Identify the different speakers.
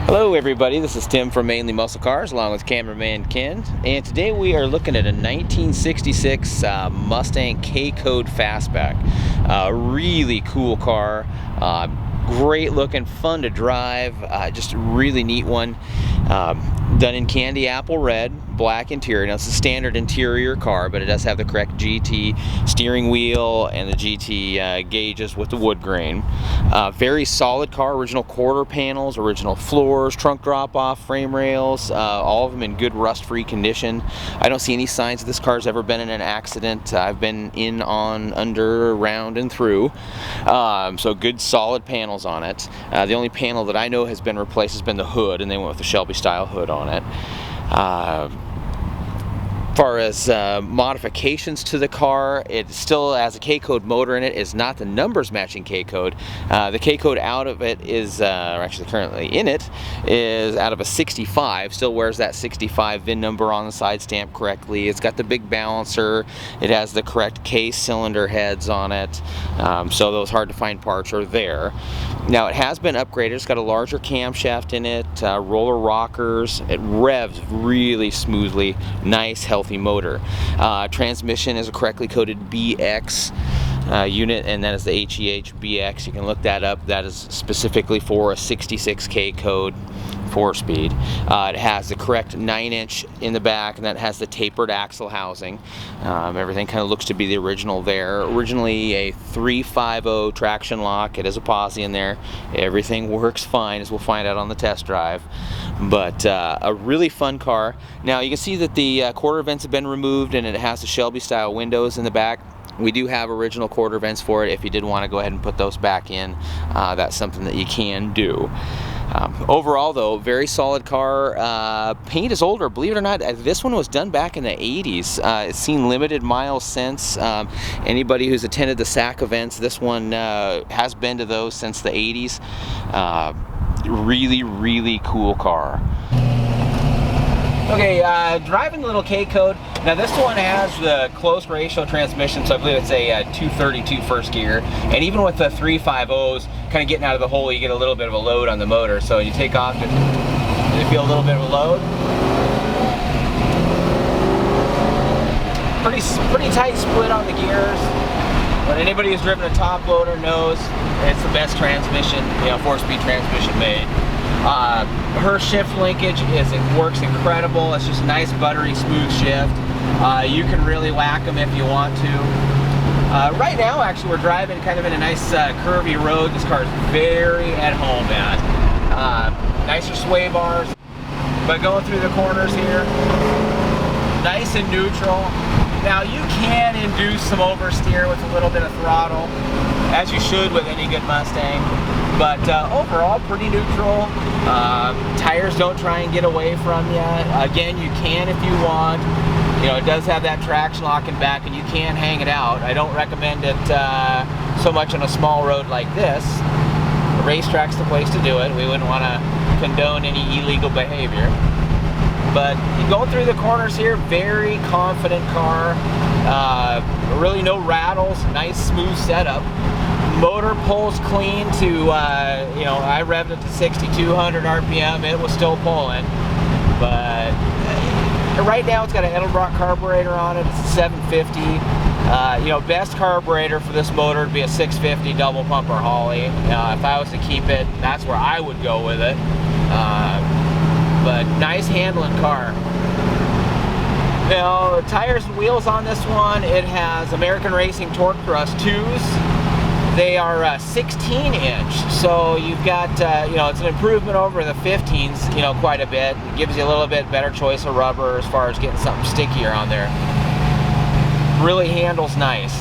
Speaker 1: Hello everybody, this is Tim from Mainly Muscle Cars along with Cameraman Ken, and today we are looking at a 1966 Mustang K-Code Fastback. Really cool car, great looking, fun to drive, just a really neat one. Done in candy apple red, black interior. Now it's a standard interior car, but it does have the correct GT steering wheel and the GT gauges with the wood grain. Very solid car, original quarter panels, original floors, trunk drop-off, frame rails, all of them in good rust-free condition. I don't see any signs that this car's ever been in an accident. I've been in, on, under, around, and through. So good solid panels on it. The only panel that I know has been replaced has been the hood, and they went with the Shelby style hood on it. As far as modifications to the car, it still has a K-Code motor in it. It's not the numbers matching K-Code. The K-Code out of it is, or actually currently in it, is out of a 65. Still wears that 65 VIN number on the side stamp correctly. It's got the big balancer. It has the correct case cylinder heads on it. So those hard to find parts are there. Now it has been upgraded. It's got a larger camshaft in it, roller rockers. It revs really smoothly. Nice, healthy motor. Transmission is a correctly coded BX unit, and that is the HEH BX. You can look that up. That is specifically for a 66K code 4-speed. It has the correct 9-inch in the back, and that has the tapered axle housing. Everything kind of looks to be the original there. Originally a 350 traction lock. It is a posi in there. Everything works fine, as we'll find out on the test drive. But a really fun car. Now you can see that the quarter vents have been removed, and it has the Shelby style windows in the back. We do have original quarter vents for it. If you did want to go ahead and put those back in, that's something that you can do. Overall though, very solid car. Paint is older, believe it or not. This one was done back in the 80s. It's seen limited miles since. Anybody who's attended the SAC events, this one has been to those since the 80s. Really cool car. Okay, driving the little K-Code. Now this one has the closed ratio transmission, so I believe it's a 232 first gear. And even with the 350s, kind of getting out of the hole, you get a little bit of a load on the motor. So you take off, you feel a little bit of a load. Pretty tight split on the gears. But anybody who's driven a top loader knows it's the best transmission, 4-speed transmission made. Her shift linkage works incredible. It's just a nice buttery smooth shift. You can really whack them if you want to. Right now actually we're driving kind of in a nice curvy road. This car is very at home at. Nicer sway bars, but going through the corners here, nice and neutral. Now you can induce some oversteer with a little bit of throttle, as you should with any good Mustang. But overall, pretty neutral. Tires don't try and get away from you. Again, you can if you want. It does have that traction lock in back, and you can hang it out. I don't recommend it so much on a small road like this. The racetrack's the place to do it. We wouldn't want to condone any illegal behavior. But going through the corners here, very confident car. Really no rattles, nice smooth setup. Motor pulls clean to, I revved it to 6,200 RPM. It was still pulling. But right now it's got an Edelbrock carburetor on it. It's a 750. Best carburetor for this motor would be a 650 double pumper Holley. If I was to keep it, that's where I would go with it. But nice handling car. Now, tires and wheels on this one, it has American Racing Torque Thrust 2s. They are 16-inch, so you've got, it's an improvement over the 15s, quite a bit. It gives you a little bit better choice of rubber as far as getting something stickier on there. Really handles nice.